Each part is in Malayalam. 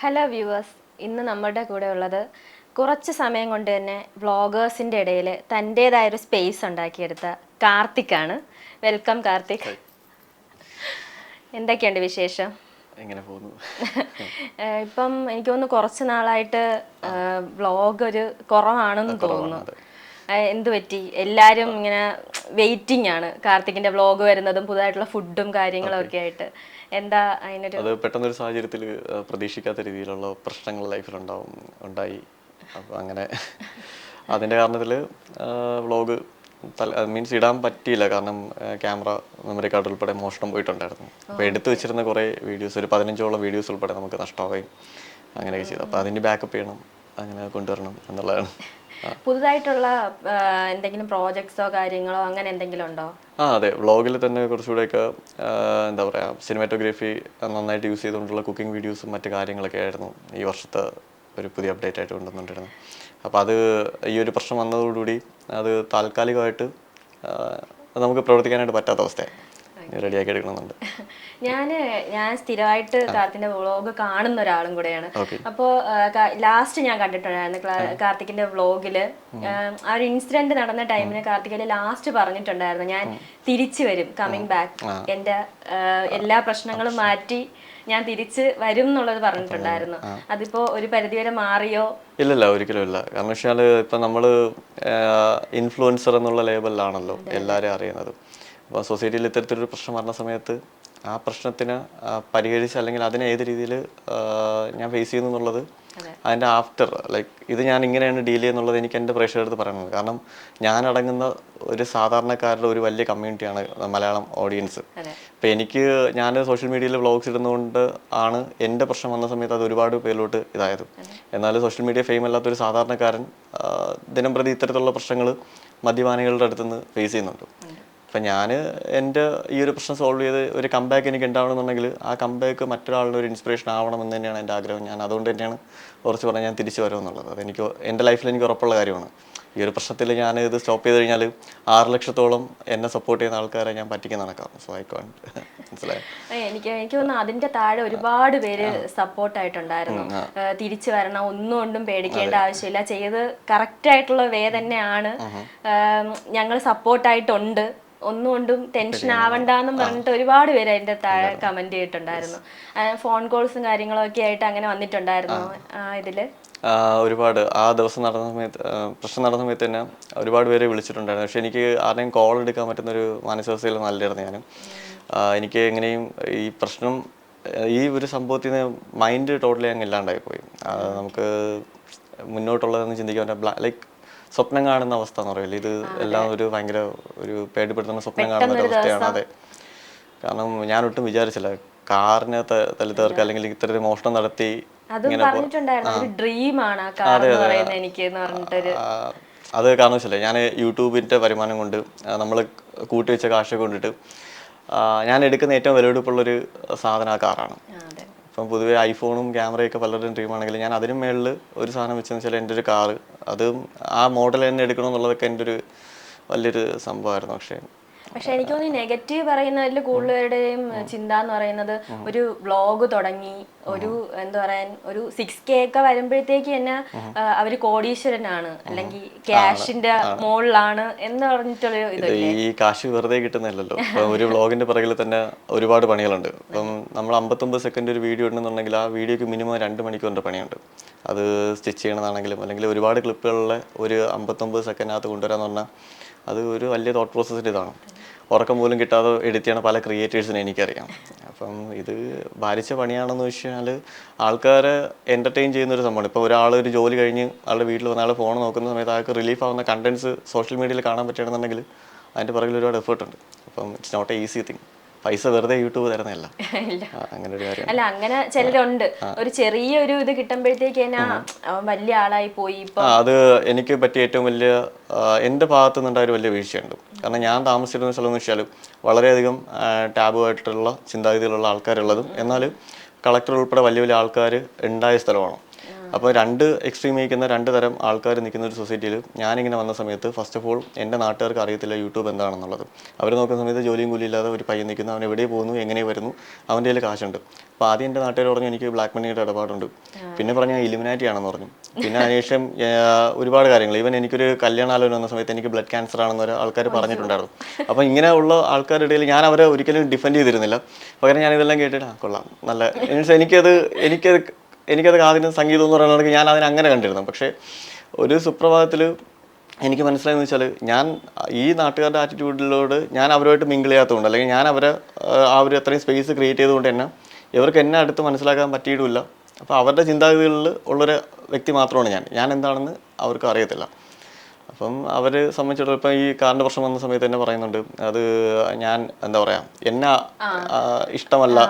ഹലോ വ്യൂവേഴ്സ്, ഇന്ന് നമ്മുടെ കൂടെ ഉള്ളത് കുറച്ച് സമയം കൊണ്ട് തന്നെ വ്ളോഗേഴ്സിൻ്റെ ഇടയിൽ തൻ്റേതായൊരു സ്പേസ് ഉണ്ടാക്കിയെടുത്ത കാർത്തിക്കാണ്. വെൽക്കം കാർത്തിക്. എന്തൊക്കെയുണ്ട് വിശേഷം? എങ്ങനെ പോകുന്നു? ഇപ്പം എനിക്ക് തോന്നുന്നു കുറച്ച് നാളായിട്ട് വ്ളോഗ് ഒരു കുറവാണെന്ന് തോന്നുന്നു. എന്ത് പറ്റി? എല്ലാവരും ഇങ്ങനെ വെയിറ്റിംഗ് ആണ് കാർത്തിക്കിന്റെ വ്ളോഗ് വരുന്നതും പുതുതായിട്ടുള്ള ഫുഡും കാര്യങ്ങളും ഒക്കെ ആയിട്ട്. എന്താ അതിനൊരു? അത് പെട്ടെന്നൊരു സാഹചര്യത്തിൽ പ്രതീക്ഷിക്കാത്ത രീതിയിലുള്ള പ്രശ്നങ്ങൾ ഉണ്ടായി. അപ്പോൾ അങ്ങനെ അതിൻ്റെ കാരണത്തിൽ വ്ളോഗ് മീൻസ് ഇടാൻ പറ്റിയില്ല. കാരണം ക്യാമറ, മെമ്മറി കാർഡ് ഉൾപ്പെടെ മോഷണം പോയിട്ടുണ്ടായിരുന്നു. അപ്പോൾ എടുത്തു വെച്ചിരുന്ന കുറേ വീഡിയോസ്, ഒരു 15ഓളം വീഡിയോസ് ഉൾപ്പെടെ നമുക്ക് നഷ്ടമാവുകയും അങ്ങനെയൊക്കെ ചെയ്തു. അപ്പോൾ അതിന് ബാക്കപ്പ് ചെയ്യണം, അങ്ങനെ കൊണ്ടുവരണം എന്നുള്ളതാണ്. പുതുതായിട്ടുള്ള എന്തെങ്കിലും പ്രോജക്ട്സോ കാര്യങ്ങളോ അങ്ങനെ എന്തെങ്കിലും ഉണ്ടോ? അതെ, വ്ളോഗിൽ തന്നെ കുറച്ചുകൂടെയൊക്കെ എന്താ പറയുക, സിനിമാറ്റോഗ്രാഫി നന്നായിട്ട് യൂസ് ചെയ്തുകൊണ്ടുള്ള കുക്കിംഗ് വീഡിയോസും മറ്റു കാര്യങ്ങളൊക്കെ ആയിരുന്നു ഈ വർഷത്തെ ഒരു പുതിയ അപ്ഡേറ്റ് ആയിട്ട് കൊണ്ടുവന്നിട്ടുണ്ടായിരുന്നു. അപ്പോൾ അത് ഈ ഒരു പ്രശ്നം വന്നതോടുകൂടി അത് താൽക്കാലികമായിട്ട് നമുക്ക് പ്രവർത്തിക്കാനായിട്ട് പറ്റാത്ത അവസ്ഥയാണ്. റെഡിയാക്കി എടുക്കണമെന്നുണ്ട്. ഞാൻ സ്ഥിരമായിട്ട് കാർത്തിക്കിന്റെ വ്ളോഗ് കാണുന്ന ഒരാളും കൂടെയാണ്. അപ്പോൾ ലാസ്റ്റ് ഞാൻ കണ്ടിട്ടുണ്ടായിരുന്നു കാർത്തിക്കിന്റെ വ്ളോഗില് ആ ഒരു ഇൻസിഡന്റ് നടന്ന ടൈമിന് കാർത്തികയില് ലാസ്റ്റ് പറഞ്ഞിട്ടുണ്ടായിരുന്നു, ഞാൻ തിരിച്ചു വരും, കമ്മിങ് ബാക്ക്, എന്റെ എല്ലാ പ്രശ്നങ്ങളും മാറ്റി ഞാൻ തിരിച്ച് വരും എന്നുള്ളത് പറഞ്ഞിട്ടുണ്ടായിരുന്നു. അതിപ്പോ ഒരു പരിധിവരെ മാറിയോ? ഇല്ലല്ല, ഒരിക്കലും ഇല്ല. കാരണം വെച്ചാൽ ഇപ്പം നമ്മൾ ഇൻഫ്ലുവൻസർ എന്നുള്ള ലേബലിലാണല്ലോ എല്ലാവരെയും അറിയുന്നത്. അപ്പോൾ സൊസൈറ്റിയിൽ ഇത്തരത്തിലൊരു പ്രശ്നം വരുന്ന സമയത്ത് ആ പ്രശ്നത്തിന് പരിഹരിച്ച്, അല്ലെങ്കിൽ അതിനെ ഏത് രീതിയിൽ ഞാൻ ഫേസ് ചെയ്യുന്നു എന്നുള്ളത്, അതിൻ്റെ ആഫ്റ്റർ ഇത് ഞാൻ ഇങ്ങനെയാണ് ഡീൽ ചെയ്യുന്നുള്ളത് എനിക്ക് എൻ്റെ പ്രേക്ഷകരുടെ അടുത്ത് പറയുന്നത്. കാരണം ഞാനടങ്ങുന്ന ഒരു സാധാരണക്കാരുടെ ഒരു വലിയ കമ്മ്യൂണിറ്റിയാണ് മലയാളം ഓഡിയൻസ്. അപ്പോൾ ഞാൻ സോഷ്യൽ മീഡിയയിൽ വ്ളോഗ്സ് ഇടുന്നതുകൊണ്ട് ആണ് എൻ്റെ പ്രശ്നം വന്ന സമയത്ത് അത് ഒരുപാട് പേരിലോട്ട് ഇതായത്. എന്നാൽ സോഷ്യൽ മീഡിയ ഫെയിം അല്ലാത്തൊരു സാധാരണക്കാരൻ ദിനം പ്രതി ഇത്തരത്തിലുള്ള പ്രശ്നങ്ങൾ മദ്യപാനികളുടെ അടുത്തുനിന്ന് ഫേസ് ചെയ്യുന്നുണ്ട്. അപ്പം ഞാൻ എൻ്റെ ഈ ഒരു പ്രശ്നം സോൾവ് ചെയ്ത് ഒരു കംബാക്ക് എനിക്ക് ഉണ്ടാവണമെന്നുണ്ടെങ്കിൽ ആ കംബാക്ക് മറ്റൊരാളുടെ ഒരു ഇൻസ്പിറേഷൻ ആവണമെന്ന് തന്നെയാണ് എൻ്റെ ആഗ്രഹം. ഞാൻ അതുകൊണ്ട് തന്നെയാണ് കുറച്ച് പറഞ്ഞാൽ ഞാൻ തിരിച്ചു വരുമെന്നുള്ളത്. അതെനിക്ക് എൻ്റെ ലൈഫിൽ എനിക്ക് ഉറപ്പുള്ള കാര്യമാണ്. ഈ ഒരു പ്രശ്നത്തിൽ ഞാൻ ഇത് സ്റ്റോപ്പ് ചെയ്ത് കഴിഞ്ഞാൽ 6 ലക്ഷത്തോളം എന്നെ സപ്പോർട്ട് ചെയ്യുന്ന ആൾക്കാരെ ഞാൻ പറ്റിക്കുന്ന നടക്കാം. സോ ഐ കോണ്ട്, മനസ്സിലായി. എനിക്ക് തോന്നുന്നു അതിന്റെ താഴെ ഒരുപാട് പേര് സപ്പോർട്ടായിട്ടുണ്ടായിരുന്നു. തിരിച്ചു വരണം, ഒന്നും കൊണ്ടും പേടിക്കേണ്ട ആവശ്യമില്ല, ചെയ്ത് കറക്റ്റ് ആയിട്ടുള്ള വേ തന്നെയാണ്, ഞങ്ങൾ സപ്പോർട്ടായിട്ടുണ്ട്, ഒന്നുകൊണ്ടും ടെൻഷൻ ആവണ്ടെന്നും പറഞ്ഞിട്ട് ഒരുപാട് പേര് അതിന്റെ താഴെ കമന്റ് ചെയ്തിട്ടുണ്ടായിരുന്നു. ഫോൺ കോൾസും കാര്യങ്ങളും ഒക്കെ ആയിട്ട് അങ്ങനെ വന്നിട്ടുണ്ടായിരുന്നു ഇതില്. ഒരുപാട് ആ ദിവസം നടന്ന സമയത്ത്, പ്രശ്നം നടന്ന സമയത്ത് തന്നെ ഒരുപാട് പേരെ വിളിച്ചിട്ടുണ്ടായിരുന്നു. പക്ഷെ എനിക്ക് ആരെയും കോൾ എടുക്കാൻ പറ്റുന്നൊരു മാനസികാവസ്ഥയിൽ നല്ലായിരുന്നു ഞാനും. എനിക്ക് എങ്ങനെയും ഈ പ്രശ്നം, ഈ ഒരു സംഭവത്തിൽ നിന്ന് മൈൻഡ് ടോട്ടലി അങ്ങ് ഇല്ലാണ്ടായിപ്പോയി. നമുക്ക് മുന്നോട്ടുള്ളതെന്ന് ചിന്തിക്കാൻ പറ്റാ, സ്വപ്നം കാണുന്ന അവസ്ഥ എന്ന് പറയില്ല, ഇത് എല്ലാം ഒരു ഭയങ്കര ഒരു പേടിപ്പെടുത്തുന്ന സ്വപ്നം കാണുന്ന ഒരു അവസ്ഥയാണ്. അതെ, കാരണം ഞാനൊട്ടും വിചാരിച്ചില്ല കാറിനെ തല്ലിത്തീർക്കുക, അല്ലെങ്കിൽ ഇത്തരത്തിൽ മോഷണം നടത്തി ഇങ്ങനെ. അത് കാരണം വെച്ചല്ലേ, ഞാൻ യൂട്യൂബിൻ്റെ വരുമാനം കൊണ്ട് നമ്മൾ കൂട്ടി വെച്ച കാശൊക്കെ കൊണ്ടിട്ട് ഞാൻ എടുക്കുന്ന ഏറ്റവും വിലപിടിപ്പുള്ളൊരു സാധനം ആ കാറാണ്. ഇപ്പം പൊതുവേ ഐഫോണും ക്യാമറയൊക്കെ പലരുടെയും ഡ്രീമാണെങ്കിൽ ഞാൻ അതിനും മേളിൽ ഒരു സാധനം വെച്ചെന്ന് വെച്ചാൽ എൻ്റെ ഒരു കാറ്, അതും ആ മോഡൽ തന്നെ എടുക്കണമെന്നുള്ളതൊക്കെ എൻ്റെ ഒരു വലിയൊരു സംഭവമായിരുന്നു. പക്ഷെ എനിക്ക് തോന്നുന്നു നെഗറ്റീവ് പറയുന്നതിൽ കൂടുതലുടെയും ചിന്ത എന്ന് പറയുന്നത്, ഒരു വ്ളോഗ് തുടങ്ങി ഒരു എന്താ പറയാൻ ഒരു 6K ഒക്കെ വരുമ്പോഴത്തേക്ക് തന്നെ അവര് കോടീശ്വരനാണ്, അല്ലെങ്കിൽ ക്യാഷിന്റെ മുകളിലാണ് എന്ന് പറഞ്ഞിട്ടുള്ളൊരു ഇതല്ലേ. ഈ കാശ് വെറുതെ കിട്ടുന്നില്ലല്ലോ. ഒരു വ്ളോഗിന്റെ പിറകിൽ തന്നെ ഒരുപാട് പണികളുണ്ട്. ഇപ്പം നമ്മൾ 59 സെക്കൻഡ് ഒരു വീഡിയോ ഇടുന്നുണ്ടെങ്കിൽ ആ വീഡിയോക്ക് മിനിമം 2 മണിക്കൂറിന്റെ പണിയുണ്ട്. അത് സ്റ്റിച്ച് ചെയ്യണതാണെങ്കിലും, അല്ലെങ്കിൽ ഒരുപാട് ക്ലിപ്പുകളിലെ ഒരു 59 സെക്കൻഡിനകത്ത് കൊണ്ടുവരാന്ന് പറഞ്ഞാൽ അത് ഒരു വലിയ തോട്ട് പ്രോസസ്സിൻ്റെ ഇതാണ്. ഉറക്കം പോലും കിട്ടാതെ എഡിറ്റ് ചെയ്യണ പല ക്രിയേറ്റേഴ്സിനെ എനിക്കറിയാം. അപ്പം ഇത് ഭാരിച്ച പണിയാണെന്ന് വെച്ച് കഴിഞ്ഞാൽ ആൾക്കാരെ എൻ്റർടൈൻ ചെയ്യുന്നൊരു സംഭവമാണ്. ഇപ്പോൾ ഒരു ജോലി കഴിഞ്ഞ് ആളുടെ വീട്ടിൽ വന്ന ആൾ ഫോൺ നോക്കുന്ന സമയത്ത് ആൾക്ക് റിലീഫ് ആവുന്ന കണ്ടൻസ് സോഷ്യൽ മീഡിയയിൽ കാണാൻ പറ്റുകയാണെന്നുണ്ടെങ്കിൽ അതിൻ്റെ പുറകിൽ ഒരുപാട് എഫേർട്ടുണ്ട്. അപ്പം it's not a easy thing. പൈസ വെറുതെ യൂട്യൂബ് തരുന്നതല്ല, അങ്ങനെ ഒരു കാര്യം. അല്ല, അങ്ങനെ ചിലരുണ്ട്, ഒരു ചെറിയൊരു ഇത് കിട്ടുമ്പോഴത്തേക്ക് വലിയ ആളായി പോയി. അത് എനിക്ക് പറ്റിയ ഏറ്റവും വലിയ എൻ്റെ ഭാഗത്തു നിന്നുണ്ടായ ഒരു വലിയ വീഴ്ചയുണ്ട്. കാരണം ഞാൻ താമസിച്ചിരുന്ന സ്ഥലം എന്ന് വെച്ചാൽ വളരെയധികം ടാബുമായിട്ടുള്ള ചിന്താഗതിയിലുള്ള ആൾക്കാരുള്ളതും, എന്നാൽ കളക്ടർ ഉൾപ്പെടെ വലിയ വലിയ ആൾക്കാർ ഉണ്ടായ സ്ഥലമാണ്. അപ്പോൾ രണ്ട് എക്സ്ട്രീം നയിക്കുന്ന രണ്ട് തരം ആൾക്കാർ നിൽക്കുന്ന ഒരു സൊസൈറ്റിയിൽ ഞാനിങ്ങനെ വന്ന സമയത്ത് ഫസ്റ്റ് ഓഫ് ഓൾ എൻ്റെ നാട്ടുകാർക്ക് അറിയത്തില്ല യൂട്യൂബ് എന്താണെന്നുള്ളത്. അവർ നോക്കുന്ന സമയത്ത് ജോലിയും കൂലിയില്ലാതെ ഒരു പയ്യൻ നിൽക്കുന്നു, അവൻ എവിടെ പോകുന്നു, എങ്ങനെ വരുന്നു, അവൻ്റെ കയ്യിൽ കാശുണ്ട്. അപ്പോൾ ആദ്യം എൻ്റെ നാട്ടുകാർ പറഞ്ഞു എനിക്ക് ബ്ലാക്ക് മണിയുടെ ഇടപാടുണ്ട്, പിന്നെ പറഞ്ഞാൽ ഇലുമിനാറ്റി ആണെന്ന് പറഞ്ഞു. പിന്നെ അതിനുശേഷം ഒരുപാട് കാര്യങ്ങൾ, ഈവൻ എനിക്കൊരു കല്യാണാലോചന വന്ന സമയത്ത് എനിക്ക് ബ്ലഡ് ക്യാൻസർ ആണെന്ന് ഒരു ആൾക്കാർ പറഞ്ഞിട്ടുണ്ടായിരുന്നു. അപ്പോൾ ഇങ്ങനെയുള്ള ആൾക്കാരുടെ ഇടയിൽ ഞാൻ അവരെ ഒരിക്കലും ഡിഫെൻഡ് ചെയ്തിരുന്നില്ല. പകരം ഞാനിതെല്ലാം കേട്ടിട്ട് കൊള്ളാം നല്ല എനിക്കത് ആദ്യം സംഗീതം എന്ന് പറയുന്നത് ഞാൻ അതിനെ അങ്ങനെ കണ്ടിരുന്നു. പക്ഷേ ഒരു സുപ്രഭാതത്തിൽ എനിക്ക് മനസ്സിലായെന്ന് വെച്ചാൽ ഞാൻ ഈ നാട്ടുകാരുടെ ആറ്റിറ്റ്യൂഡിലോട് ഞാൻ അവരുമായിട്ട് മിങ്കിൾ ചെയ്യാത്തതുകൊണ്ട്, അല്ലെങ്കിൽ ഞാൻ അവരെ ആ ഒരു അത്രയും സ്പേസ് ക്രിയേറ്റ് ചെയ്തുകൊണ്ട് തന്നെ ഇവർക്ക് എന്നെ അടുത്ത് മനസ്സിലാക്കാൻ പറ്റിയിട്ടുമില്ല. അപ്പോൾ അവരുടെ ചിന്താഗതികളിൽ ഉള്ളൊരു വ്യക്തി മാത്രമാണ് ഞാൻ എന്താണെന്ന് അവർക്ക് അറിയത്തില്ല. അപ്പം അവർ സംബന്ധിച്ചിടത്തോളം ഇപ്പം ഈ കാറിൻ്റെ പ്രശ്നം വന്ന സമയത്ത് തന്നെ പറയുന്നുണ്ട്, അത് ഞാൻ എന്താ പറയുക എന്നെ ഇഷ്ടമല്ല,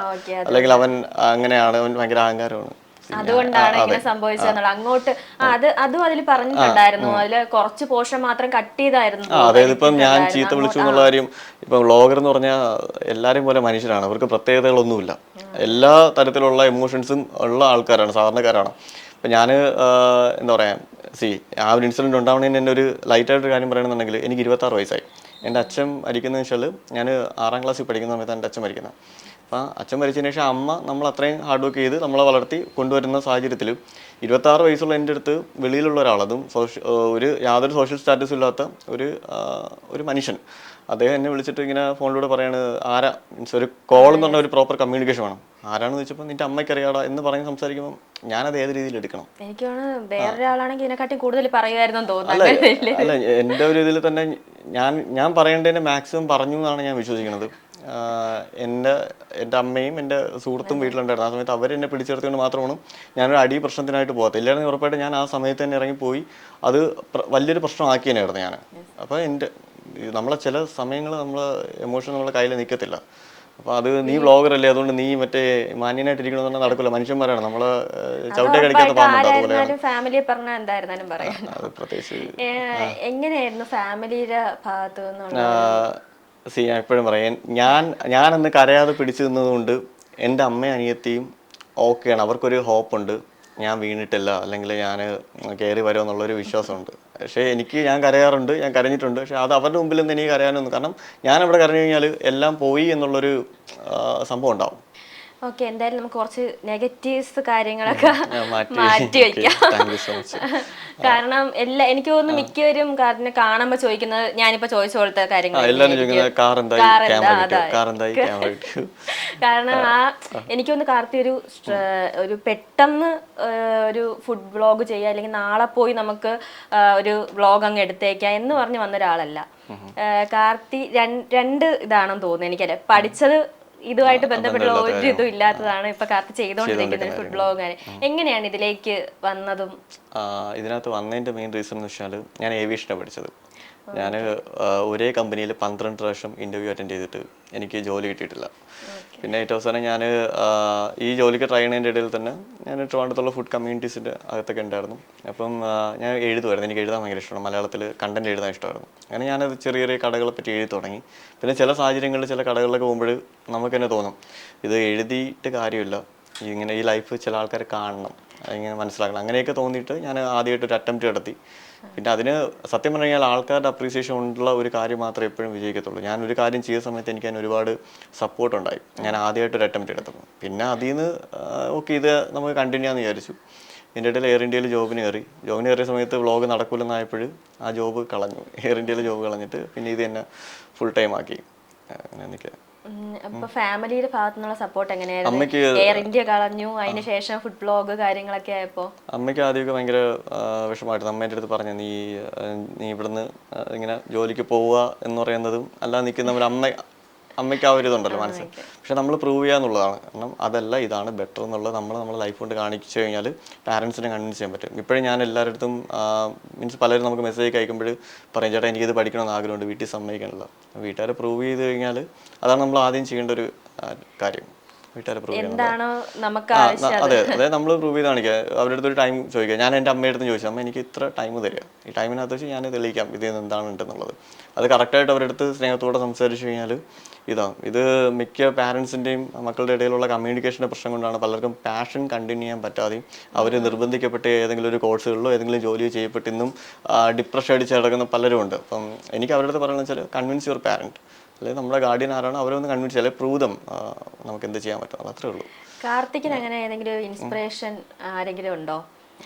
അല്ലെങ്കിൽ അവൻ അങ്ങനെയാണ്, അവൻ ഭയങ്കര അഹങ്കാരമാണ്, അതുകൊണ്ടാണ് ഇങ്ങനെ സംഭവിച്ചതെന്നുള്ള അങ്ങോട്ട് അതും അതിൽ പറഞ്ഞിട്ടുണ്ടായിരുന്നു. അതില് കുറച്ച് പോർഷൻ മാത്രം കട്ട് ചെയ്തായിരുന്നു. അതായത് ഇപ്പം ഞാൻ ചീത്ത വിളിച്ചു എന്നുള്ള കാര്യം, ഇപ്പം വ്ളോഗർ എന്ന് പറഞ്ഞാൽ എല്ലാവരെയും പോലെ മനുഷ്യരാണ്, അവർക്ക് പ്രത്യേകതകളൊന്നുമില്ല, എല്ലാ തരത്തിലുള്ള എമോഷൻസും ഉള്ള ആൾക്കാരാണ്, സാധാരണക്കാരാണ്. അപ്പം ഞാൻ എന്താ പറയുക, ആ ഒരു ഇൻസിഡൻറ്റ് ഉണ്ടാവണേന് എൻ്റെ ഒരു ലൈറ്റായിട്ടൊരു കാര്യം പറയണമെന്നുണ്ടെങ്കിൽ എനിക്ക് 26 വയസ്സായി. എൻ്റെ അച്ഛൻ മരിക്കുന്നതെന്ന് വെച്ചാൽ ഞാൻ 6ാം ക്ലാസ്സിൽ പഠിക്കുന്ന സമയത്താണ് എൻ്റെ അച്ഛൻ മരിക്കുന്നത്. അപ്പം അച്ഛൻ മരിച്ചതിന് ശേഷം അമ്മ നമ്മൾ അത്രയും ഹാർഡ് വർക്ക് ചെയ്ത് നമ്മളെ വളർത്തി കൊണ്ടുവരുന്ന സാഹചര്യത്തിൽ 26 വയസ്സുള്ള എൻ്റെ അടുത്ത് വെളിയിലുള്ള ഒരാളതും യാതൊരു സോഷ്യൽ സ്റ്റാറ്റസും ഇല്ലാത്ത ഒരു മനുഷ്യൻ, അദ്ദേഹം എന്നെ വിളിച്ചിട്ട് ഇങ്ങനെ ഫോണിലൂടെ പറയാണ്, ആരാ മീൻസ് ഒരു കോൾ എന്ന് പറഞ്ഞാൽ ഒരു പ്രോപ്പർ കമ്മ്യൂണിക്കേഷൻ വേണം, ആരാണെന്ന് വെച്ചപ്പോൾ നിന്റെ അമ്മയ്ക്ക് അറിയാടാ എന്ന് പറഞ്ഞ് സംസാരിക്കുമ്പോൾ ഞാനത് ഏത് രീതിയിൽ എടുക്കണം? എനിക്ക് വേറൊരാളാണെങ്കിൽ ഇതിനെക്കാട്ടി കൂടുതൽ പറയുമായിരുന്നു തോന്നുന്നു. അല്ല എൻ്റെ ഒരു ഇതിൽ തന്നെ ഞാൻ പറയേണ്ടതിന്റെ മാക്സിമം പറഞ്ഞു എന്നാണ് ഞാൻ വിശ്വസിക്കുന്നത്. എൻ്റെ അമ്മയും എൻ്റെ സുഹൃത്തും വീട്ടിലുണ്ടായിരുന്നു. ആ സമയത്ത് അവരെന്നെ പിടിച്ചെടുത്തുകൊണ്ട് മാത്രമാണ് ഞാനൊരു അടി പ്രശ്നത്തിനായിട്ട് പോകാത്ത. ഇല്ലായിരുന്നു ഉറപ്പായിട്ട് ഞാൻ ആ സമയത്ത് തന്നെ ഇറങ്ങിപ്പോയി അത് വലിയൊരു പ്രശ്നമാക്കി തന്നെയായിരുന്നു ഞാൻ. അപ്പോൾ നമ്മളെ ചില സമയങ്ങൾ നമ്മളെ എമോഷൻ നമ്മളെ കയ്യിൽ നിൽക്കത്തില്ല. അപ്പോൾ അത് നീ വ്ളോഗർ അല്ലേ, അതുകൊണ്ട് നീ മറ്റേ മാന്യനായിട്ടിരിക്കണമെന്ന് പറഞ്ഞാൽ നടക്കില്ല. മനുഷ്യന്മാരാണ്, നമ്മളെ ചവിട്ടേ കടിക്കാത്ത പാമ്പുണ്ട്. ഫാമിലിയെ പറഞ്ഞാൽ എന്തായിരുന്നാലും പറയാം. അത് പ്രത്യേകിച്ച് എങ്ങനെയായിരുന്നു ഫാമിലിയുടെ ഭാഗത്ത് ഞാൻ എപ്പോഴും പറയാം, ഞാനന്ന് കരയാതെ പിടിച്ചു നിന്നതുകൊണ്ട് എൻ്റെ അമ്മയും അനിയത്തിയും ഓക്കെയാണ്, അവർക്കൊരു ഹോപ്പുണ്ട്, ഞാൻ വീണിട്ടില്ല, അല്ലെങ്കിൽ ഞാൻ കയറി വരുമെന്നുള്ളൊരു വിശ്വാസമുണ്ട്. പക്ഷേ ഞാൻ കരയാറുണ്ട്, ഞാൻ കരഞ്ഞിട്ടുണ്ട്. പക്ഷെ അത് അവരുടെ മുമ്പിൽ നിന്ന് എനിക്ക് കരയാനൊന്നും, കാരണം ഞാൻ അവിടെ കരഞ്ഞു കഴിഞ്ഞാൽ എല്ലാം പോയി എന്നുള്ളൊരു സംഭവം ഉണ്ടാവും. ഓക്കെ, എന്തായാലും നമുക്ക് കുറച്ച് നെഗറ്റീവ്സ് കാര്യങ്ങളൊക്കെ മാറ്റി വെക്കാം. കാരണം എനിക്ക് തോന്നുന്നു മിക്കവരും കാറിനെ കാണുമ്പോൾ ചോദിക്കുന്നത് ഞാനിപ്പോ ചോദിച്ചു കൊടുത്ത കാര്യങ്ങൾ. കാരണം എനിക്ക് തോന്നുന്നു കാർത്തി ഒരു പെട്ടെന്ന് ഒരു ഫുഡ് വ്ളോഗ് ചെയ്യുക, അല്ലെങ്കിൽ നാളെ പോയി നമുക്ക് ഒരു വ്ളോഗ് അങ്ങ് എടുത്തേക്കാം എന്ന് പറഞ്ഞ് വന്ന ഒരാളല്ല കാർത്തി. രണ്ട് ഇതാണെന്ന് തോന്നുന്നു എനിക്കല്ലേ. പഠിച്ചത് ഇതുമായിട്ട് ബന്ധപ്പെട്ടുള്ള ഒരു ഇതും ഇല്ലാത്തതാണ് ഇപ്പൊ കാർത്തി ചെയ്തോണ്ടിരിക്കുന്നത് ഫുഡ് ബ്ലോഗ്. എങ്ങനെയാണ് ഇതിലേക്ക് വന്നതും? ഇതിനകത്ത് വന്നതിന്റെ മെയിൻ റീസൺ എന്ന് വെച്ചാൽ ഞാൻ ഏവിയേഷനാണ് പഠിച്ചത്. ഞാൻ ഒരേ കമ്പനിയിൽ 12 പ്രാവശ്യം ഇന്റർവ്യൂ അറ്റൻഡ് ചെയ്തിട്ട് എനിക്ക് ജോലി കിട്ടിയിട്ടില്ല. പിന്നെ ഏറ്റവും അവസാനം ഞാൻ ഈ ജോലിക്ക് ട്രൈ ചെയ്യുന്നതിൻ്റെ ഇടയിൽ തന്നെ ഞാൻ ട്രിവാൻഡ്രത്തുള്ള ഫുഡ് കമ്മ്യൂണിറ്റീസിൻ്റെ അകത്തൊക്കെ ഉണ്ടായിരുന്നു. അപ്പം ഞാൻ എഴുതുമായിരുന്നു, എനിക്ക് എഴുതാൻ ഭയങ്കര ഇഷ്ടമാണ്, മലയാളത്തിൽ കണ്ടന്റ് എഴുതാൻ ഇഷ്ടമായിരുന്നു. അങ്ങനെ ഞാനത് ചെറിയ ചെറിയ കടകളെ പറ്റി എഴുതി തുടങ്ങി. പിന്നെ ചില സാഹചര്യങ്ങളിൽ ചില കടകളിലൊക്കെ പോകുമ്പോൾ നമുക്ക് തന്നെ തോന്നും ഇത് എഴുതിയിട്ട് കാര്യമില്ല, ഇങ്ങനെ ഈ ലൈഫ് ചില ആൾക്കാർ കാണണം, ഇങ്ങനെ മനസ്സിലാക്കണം. അങ്ങനെയൊക്കെ തോന്നിയിട്ട് ഞാൻ ആദ്യമായിട്ട് ഒരു അറ്റംപ്റ്റ് നടത്തി. പിന്നെ അതിന് സത്യം പറഞ്ഞു കഴിഞ്ഞാൽ ആൾക്കാരുടെ അപ്രീസിയേഷൻ ഉള്ള ഒരു കാര്യം മാത്രമേ എപ്പോഴും വിജയിക്കത്തുള്ളൂ. ഞാൻ ഒരു കാര്യം ചെയ്ത സമയത്ത് എനിക്ക് അതിന് ഒരുപാട് സപ്പോർട്ട് ഉണ്ടായി. ഞാൻ ആദ്യമായിട്ടൊരു അറ്റംപ്റ്റ് എടുത്തപ്പോൾ പിന്നെ അതിൽ നിന്ന് ഓക്കെ ഇത് നമുക്ക് കണ്ടിന്യൂ ആണെന്ന് വിചാരിച്ചു. എൻ്റെ ഇടയിൽ എയർ ഇന്ത്യയിൽ ജോബിന് കയറിയ സമയത്ത് വ്ളോഗ് നടക്കില്ലെന്നായപ്പോൾ ആ ജോബ് കളഞ്ഞു. എയർ ഇന്ത്യയിൽ ജോബ് കളഞ്ഞിട്ട് പിന്നെ ഇത് തന്നെ ഫുൾ ടൈം ആക്കി. അങ്ങനെ എനിക്ക് ഫാമിലിയുടെ ഭാഗത്തുനിന്നുള്ള സപ്പോർട്ട് എങ്ങനെയായിരുന്നു? എയർ ഇന്ത്യ കളഞ്ഞു, അതിന് ശേഷം ഫുഡ് ബ്ലോഗ് കാര്യങ്ങളൊക്കെ ആയപ്പോൾ അമ്മയ്ക്ക് ആദ്യമൊക്കെ ഭയങ്കര വിഷമമായിരുന്നു. അമ്മേൻ്റെ അടുത്ത് പറഞ്ഞു നീ ഇവിടുന്ന് ഇങ്ങനെ ജോലിക്ക് പോവുക എന്ന് പറയുന്നതും അല്ലാതെ നിൽക്കുന്ന അമ്മയ്ക്ക് ആ ഒരു ഇതുണ്ടല്ലോ മനസ്സിൽ. പക്ഷെ നമ്മൾ പ്രൂവ് ചെയ്യുക എന്നുള്ളതാണ്. കാരണം അതല്ല ഇതാണ് ബെറ്റർ എന്നുള്ളത് നമ്മളെ ലൈഫ് കൊണ്ട് കാണിച്ചു കഴിഞ്ഞാൽ പാരൻസിനെ കൺവിൻസ് ചെയ്യാൻ പറ്റും. ഇപ്പോഴും ഞാൻ എല്ലാവരുടെ അടുത്തും മീൻസ് പലരും നമുക്ക് മെസ്സേജ് അയക്കുമ്പോൾ പറയും ചേട്ടാ എനിക്കിത് പഠിക്കണമെന്ന് ആഗ്രഹമുണ്ട്, വീട്ടിൽ സമ്മതിക്കണില്ല. വീട്ടുകാരെ പ്രൂവ് ചെയ്ത് കഴിഞ്ഞാൽ അതാണ് നമ്മൾ ആദ്യം ചെയ്യേണ്ട ഒരു കാര്യം. വീട്ടുകാരെ പ്രൂവ് ചെയ്യണം. എന്താണോ നമുക്ക് അതെ അതായത് നമ്മൾ പ്രൂവ് ചെയ്ത് കാണിക്കുക. അവരുടെ അടുത്തൊരു ടൈം ചോദിക്കുക. ഞാൻ എൻ്റെ അമ്മയുടെ അടുത്ത് ചോദിച്ചു, അമ്മ എനിക്ക് ഇത്ര ടൈം തരിക, ഈ ടൈമിനകത്ത് വെച്ച് ഞാൻ തെളിയിക്കാം ഇത് എന്താണ് ഉണ്ടെന്നുള്ളത്. അത് കറക്റ്റായിട്ട് അവരുടെ അടുത്ത് സ്നേഹത്തോടെ സംസാരിച്ചു കഴിഞ്ഞാൽ ഇത് മിക്ക പാരൻസിൻ്റെയും മക്കളുടെ ഇടയിലുള്ള കമ്മ്യൂണിക്കേഷൻ്റെ പ്രശ്നം കൊണ്ടാണ് പലർക്കും പാഷൻ കണ്ടിന്യൂ ചെയ്യാൻ പറ്റാതെയും അവർ നിർബന്ധിക്കപ്പെട്ട് ഏതെങ്കിലും ഒരു കോഴ്സുകളിലോ ഏതെങ്കിലും ജോലിയോ ചെയ്യപ്പെട്ട് ഇന്നും ഡിപ്രഷൻ അടിച്ച് കിടക്കുന്ന പലരും ഉണ്ട്. അപ്പം എനിക്ക് അവരുടെ അടുത്ത് പറയുന്നത് വെച്ചാൽ കൺവിൻസ് യുവർ പാരൻറ്റ്, അല്ലെങ്കിൽ നമ്മുടെ ഗാർഡിയൻ ആരാണോ അവരെ ഒന്ന് കൺവിൻസ് ചെയ്യാം, പ്രൂവ് ദം നമുക്ക് എന്ത് ചെയ്യാൻ പറ്റും, അത്രേ ഉള്ളൂ. കാർത്തിക്കിന് അങ്ങനെ ഏതെങ്കിലും ഇൻസ്പിറേഷൻ ആരെങ്കിലും ഉണ്ടോ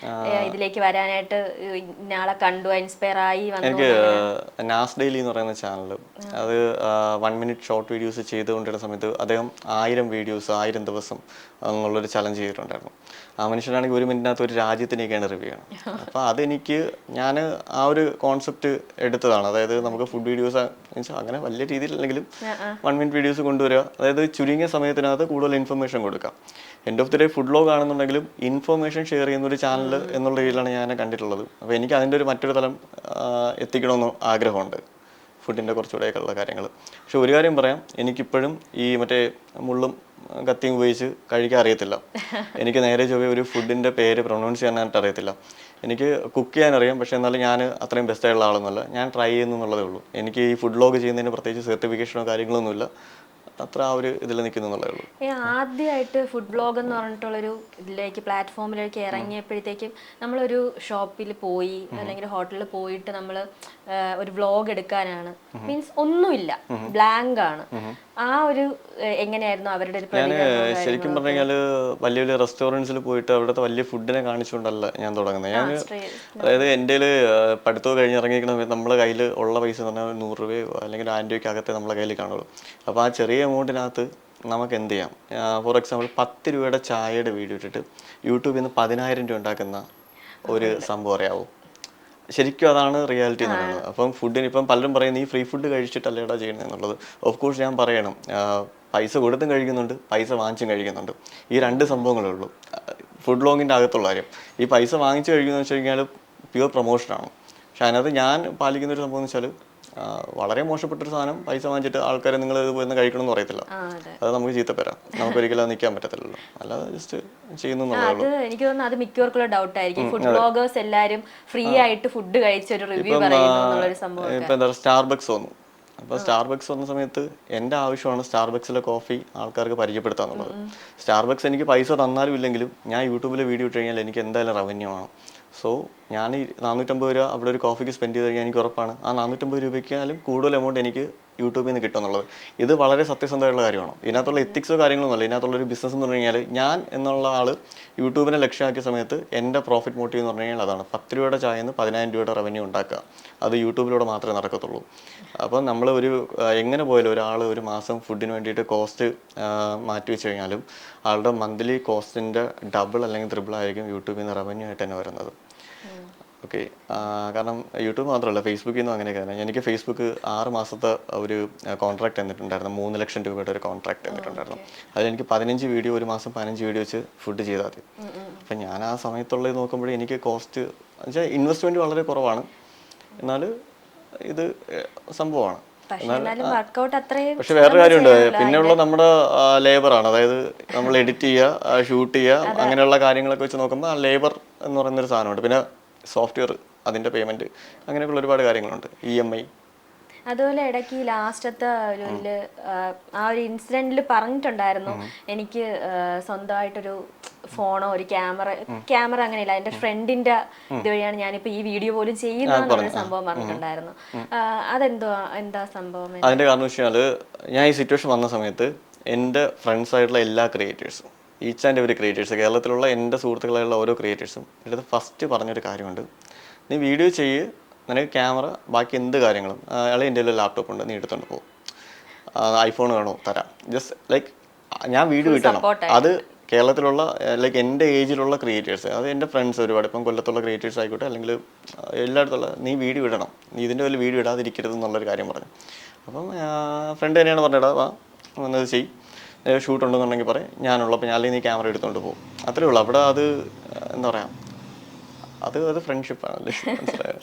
ഇതിലേക്ക് വരാനായിട്ട്? ഇന്നാളെ കണ്ടു ഇൻസ്പയർ ആയി വന്നു? എനിക്ക് നാസ് ഡെയിലി എന്ന് പറയുന്ന ചാനൽ, അത് 1 മിനിറ്റ് ഷോർട്ട് വീഡിയോസ് ചെയ്തുകൊണ്ടിരുന്ന സമയത്ത് അദ്ദേഹം 1000 വീഡിയോസ് 1000 ദിവസം എന്നുള്ളൊരു ചലഞ്ച് ചെയ്തിട്ടുണ്ടായിരുന്നു. ആ മനുഷ്യനാണെങ്കിൽ 1 മിനിറ്റിനകത്ത് ഒരു രാജ്യത്തിനേക്കാണ് റിവ്യൂ ചെയ്യണം. അപ്പോൾ അതെനിക്ക് ഞാൻ ആ ഒരു കോൺസെപ്റ്റ് എടുത്തതാണ്. അതായത് നമുക്ക് ഫുഡ് വീഡിയോസ് അങ്ങനെ വലിയ രീതിയിലല്ലെങ്കിലും 1 മിനിറ്റ് വീഡിയോസ് കൊണ്ടുവരിക, അതായത് ചുരുങ്ങിയ സമയത്തിനകത്ത് കൂടുതൽ ഇൻഫർമേഷൻ കൊടുക്കാം. End of the day food vlog ആണെന്നുണ്ടെങ്കിലും ഇൻഫർമേഷൻ ഷെയർ ചെയ്യുന്ന ഒരു ചാനൽ എന്നുള്ള രീതിയിലാണ് ഞാൻ കണ്ടിട്ടുള്ളത്. അപ്പോൾ എനിക്ക് അതിൻ്റെ ഒരു മറ്റൊരു തലം എത്തിക്കണമെന്ന് ആഗ്രഹമുണ്ട്, ഫുഡിൻ്റെ കുറച്ചുകൂടെയൊക്കെ ഉള്ള കാര്യങ്ങൾ. പക്ഷെ ഒരു കാര്യം പറയാം, എനിക്കിപ്പോഴും ഈ മറ്റേ മുള്ളും കത്തിയും ഉപയോഗിച്ച് കഴിക്കാൻ അറിയത്തില്ല. എനിക്ക് നേരെ ചൊവ്വേ ഒരു ഫുഡിൻ്റെ പേര് പ്രൊനൗൺസ് ചെയ്യാനായിട്ട് അറിയത്തില്ല. എനിക്ക് കുക്ക് ചെയ്യാൻ അറിയാം, പക്ഷേ എന്നാലും ഞാൻ അത്രയും ബെസ്റ്റായുള്ള ആളൊന്നുമല്ല. ഞാൻ ട്രൈ ചെയ്യുന്നു എന്നുള്ളതേ ഉള്ളൂ. എനിക്ക് ഈ ഫുഡ് വ്ലോഗ് ചെയ്യുന്നതിന് പ്രത്യേകിച്ച് സർട്ടിഫിക്കേഷനോ കാര്യങ്ങളൊന്നുമില്ല. അത്ര ആ ഒരു ഇതിൽ നിൽക്കുന്നുള്ളതേ ഉള്ളൂ. ആദ്യമായിട്ട് ഫുഡ് വ്ലോഗ് എന്ന് പറഞ്ഞിട്ടുള്ളൊരു ഇതിലേക്ക് പ്ലാറ്റ്ഫോമിലേക്ക് ഇറങ്ങിയപ്പോഴത്തേക്കും നമ്മളൊരു ഷോപ്പിൽ പോയി അല്ലെങ്കിൽ ഹോട്ടലിൽ പോയിട്ട് നമ്മൾ ഒരു വ്ലോഗ് എടുക്കാനാണ്, മീൻസ് ഒന്നുമില്ല, ബ്ലാങ്ക് ആണ്. ആ ഒരു എങ്ങനെയായിരുന്നു അവരുടെ ഒരു പ്രതികരണം? ശരിക്കും പറഞ്ഞു കഴിഞ്ഞാൽ വലിയ വലിയ റെസ്റ്റോറൻറ്റ്സിൽ പോയിട്ട് അവിടുത്തെ വലിയ ഫുഡിനെ കാണിച്ചുകൊണ്ടല്ല ഞാൻ തുടങ്ങുന്നത്. ഞാൻ അതായത് എൻ്റെ പഠിത്തം കഴിഞ്ഞിറങ്ങിയിരിക്കുന്ന നമ്മളെ കയ്യിൽ ഉള്ള പൈസ എന്ന് പറഞ്ഞാൽ 100 രൂപയോ അല്ലെങ്കിൽ 1000 രൂപയ്ക്കകത്തേ നമ്മളെ കയ്യിൽ കാണുള്ളൂ. അപ്പോൾ ആ ചെറിയ എമൗണ്ടിനകത്ത് നമുക്ക് എന്ത് ചെയ്യാം? ഫോർ എക്സാമ്പിൾ 10 രൂപയുടെ ചായയുടെ വീഡിയോ ഇട്ടിട്ട് യൂട്യൂബിൽ നിന്ന് 10,000 രൂപ ഉണ്ടാക്കുന്ന ഒരു സംഭവം അറിയാവോ? ശരിക്കും അതാണ് റിയാലിറ്റി എന്ന് പറയുന്നത്. അപ്പം ഫുഡിന് ഇപ്പം പലരും പറയും നീ ഫ്രീ ഫുഡ് കഴിച്ചിട്ടല്ലേടാ ചെയ്യുന്നത് എന്നുള്ളത്. ഓഫ് കോഴ്സ് ഞാൻ പറയണം, പൈസ കൊടുത്തും കഴിക്കുന്നുണ്ട്, പൈസ വാങ്ങിച്ചും കഴിക്കുന്നുണ്ട്. ഈ 2 സംഭവങ്ങളേ ഉള്ളൂ ഫുഡ് വ്ലോഗിൻ്റെ അകത്തുള്ള കാര്യം. ഈ പൈസ വാങ്ങിച്ച് കഴിക്കുന്നത് വെച്ച് കഴിഞ്ഞാൽ പ്യുവർ പ്രൊമോഷനാണ്. പക്ഷെ അതിനകത്ത് ഞാൻ പാലിക്കുന്നൊരു സംഭവം എന്ന് വെച്ചാൽ വളരെ മോശപ്പെട്ടൊരു സാധനം പൈസ വാങ്ങിച്ചിട്ട് ആൾക്കാരെ നിങ്ങൾ ഇത് പോയി കഴിക്കണമെന്ന് പറയത്തില്ല. അത് നമുക്ക് ചീത്തപ്പരാം, നമുക്ക് ഒരിക്കലും അത് നിൽക്കാൻ പറ്റത്തില്ലല്ലോ. അല്ലാതെ ജസ്റ്റ് ചെയ്യുന്നു. എനിക്ക് തോന്നുന്നു അത് മിക്കവർക്കുള്ള ഡൗട്ട് ആയിരിക്കും. ഫുഡ് വ്ലോഗേഴ്സ് എല്ലാവരും ഫ്രീ ആയിട്ട് ഫുഡ് കഴിച്ച ഒരു റിവ്യൂ പറയുന്നു എന്നുള്ളൊരു സംഭവം. ഇപ്പൊ എന്താ സ്റ്റാർബക്സ് വന്നു. അപ്പോൾ സ്റ്റാർബക്സ് വന്ന സമയത്ത് എൻ്റെ ആവശ്യമാണ് സ്റ്റാർബക്സിലെ കോഫി ആൾക്കാർക്ക് പരിചയപ്പെടുത്താന്നുള്ളത്. സ്റ്റാർബക്സ് എനിക്ക് പൈസ തന്നാലും ഇല്ലെങ്കിലും ഞാൻ യൂട്യൂബിൽ വീഡിയോ ഇട്ട് കഴിഞ്ഞാൽ എനിക്ക് എന്തായാലും റവന്യൂ ആണ്. സോ ഞാൻ ഈ 450 രൂപ അവിടെ ഒരു കോഫിക്ക് സ്പെൻഡ് ചെയ്ത് കഴിഞ്ഞാൽ എനിക്ക് ഉറപ്പാണ് ആ 450 രൂപയ്ക്കാലും കൂടുതൽ എമൗണ്ട് എനിക്ക് യൂട്യൂബിൽ നിന്ന് കിട്ടും എന്നുള്ളത്. ഇത് വളരെ സത്യസന്ധമായിട്ടുള്ള കാര്യമാണ്. ഇതിനകത്തുള്ള എത്തിക്സോ കാര്യങ്ങളൊന്നുമല്ല. ഇതിനകത്തുള്ളൊരു ബിസിനസ് എന്ന് പറഞ്ഞു കഴിഞ്ഞാൽ ഞാൻ എന്നുള്ള ആൾ യൂട്യൂബിനെ ലക്ഷ്യമാക്കിയ സമയത്ത് എൻ്റെ പ്രോഫിറ്റ് മോട്ടീവ് എന്ന് പറഞ്ഞു കഴിഞ്ഞാൽ അതാണ് 10 രൂപയുടെ ചായയിൽ നിന്ന് 10,000 രൂപയുടെ റവന്യൂ ഉണ്ടാക്കുക. അത് യൂട്യൂബിലൂടെ മാത്രമേ നടക്കത്തുള്ളൂ. അപ്പം നമ്മൾ എങ്ങനെ പോയാലും ഒരാൾ ഒരു മാസം ഫുഡിന് വേണ്ടിയിട്ട് കോസ്റ്റ് മാറ്റി വെച്ച് കഴിഞ്ഞാലും ആളുടെ മന്ത്ലി കോസ്റ്റിൻ്റെ ഡബിൾ അല്ലെങ്കിൽ ട്രിപ്പിൾ ആയിരിക്കും യൂട്യൂബിൽ നിന്ന് റവന്യൂ ആയിട്ട് തന്നെ വരുന്നത്. ഓക്കെ, കാരണം യൂട്യൂബ് മാത്രമല്ല ഫേസ്ബുക്കിൽ നിന്നും അങ്ങനെയൊക്കെ തന്നെ. എനിക്ക് ഫേസ്ബുക്ക് 6 മാസത്തെ ഒരു കോൺട്രാക്ട് തന്നിട്ടുണ്ടായിരുന്നു. 3 ലക്ഷം രൂപയുടെ ഒരു കോൺട്രാക്ട് തന്നിട്ടുണ്ടായിരുന്നു. അതിലെനിക്ക് 15 വീഡിയോ ഒരു മാസം 15 വീഡിയോ വെച്ച് ഫുഡ് ചെയ്താൽ മതി. അപ്പം ഞാൻ ആ സമയത്തുള്ളത് നോക്കുമ്പോഴേ എനിക്ക് കോസ്റ്റ് വെച്ചാൽ ഇൻവെസ്റ്റ്മെൻറ്റ് വളരെ കുറവാണ്, എന്നാൽ ഇത് സംഭവമാണ്. പക്ഷെ വേറൊരു കാര്യമുണ്ട്, പിന്നെയുള്ള നമ്മുടെ ലേബറാണ്. അതായത് നമ്മൾ എഡിറ്റ് ചെയ്യുക, ഷൂട്ട് ചെയ്യുക, അങ്ങനെയുള്ള കാര്യങ്ങളൊക്കെ വെച്ച് നോക്കുമ്പോൾ ആ ലേബർ എന്ന് പറയുന്നൊരു സാധനമുണ്ട്. പിന്നെ സോഫ്റ്റ്വെയർ, അതിൻ്റെ പേയ്മെൻറ്റ്, അങ്ങനെയൊക്കെയുള്ള ഒരുപാട് കാര്യങ്ങളുണ്ട്. EMI. അതുപോലെ ഇടയ്ക്ക് ലാസ്റ്റത്തെ ആ ഒരു ഇൻസിഡന്റിൽ പറഞ്ഞിട്ടുണ്ടായിരുന്നു എനിക്ക് സ്വന്തമായിട്ടൊരു ഫോണോ ഒരു ക്യാമറ അങ്ങനെയില്ല, എൻ്റെ ഫ്രണ്ടിന്റെ ഇതുവഴിയാണ് ഞാനിപ്പോ ഈ വീഡിയോ പോലും ചെയ്യുന്ന സംഭവം പറഞ്ഞിട്ടുണ്ടായിരുന്നു. എന്താ സംഭവം? അതിന്റെ കാരണം വെച്ചാൽ ഞാൻ ഈ സിറ്റുവേഷൻ വന്ന സമയത്ത് എൻ്റെ ഫ്രണ്ട്സ് ആയിട്ടുള്ള എല്ലാ ക്രിയേറ്റേഴ്സും, ഈച്ച് ആൻഡ് എവരി ക്രിയേറ്റേഴ്സ്, കേരളത്തിലുള്ള എൻ്റെ സുഹൃത്തുക്കളായുള്ള ഓരോ ക്രിയേറ്റേഴ്സും എൻ്റെ അടുത്ത് ഫസ്റ്റ് പറഞ്ഞൊരു കാര്യമുണ്ട്, നീ വീഡിയോ ചെയ്യ്, നിനക്ക് ക്യാമറ, ബാക്കി എന്ത് കാര്യങ്ങളും എൻ്റെ കയ്യിൽ ലാപ്ടോപ്പ് ഉണ്ട്, നീ എടുത്തോണ്ട് പോകും, ഐഫോൺ വേണോ തരാം, ജസ്റ്റ് ലൈക്ക് ഞാൻ വീഡിയോ ഇട്ടണം. അത് കേരളത്തിലുള്ള ലൈക്ക് എൻ്റെ ഏജിലുള്ള ക്രിയേറ്റേഴ്സ്, അത് എൻ്റെ ഫ്രണ്ട്സ് ഒരുപാട്, ഇപ്പം കൊല്ലത്തുള്ള ക്രിയേറ്റേഴ്സ് ആയിക്കോട്ടെ അല്ലെങ്കിൽ എല്ലായിടത്തുള്ള, നീ വീഡിയോ ഇടണം, നീ ഇതിൻ്റെ വലിയ വീഡിയോ ഇടാതിരിക്കരുത് എന്നുള്ളൊരു കാര്യം പറഞ്ഞു. അപ്പം ഫ്രണ്ട് തന്നെയാണ് പറഞ്ഞിടാ, വാ വന്നത് ചെയ്, ഷൂട്ട് ഉണ്ടെന്നുണ്ടെങ്കിൽ പറയും, ഞാനുള്ളപ്പോൾ ഞാൻ അല്ലെങ്കിൽ നീ ക്യാമറ എടുത്തുകൊണ്ട് പോകും, അത്രേ ഉള്ളൂ. അവിടെ അത് എന്താ പറയുക, അത് ഫ്രണ്ട്ഷിപ്പാണ്, മനസ്സിലായോ?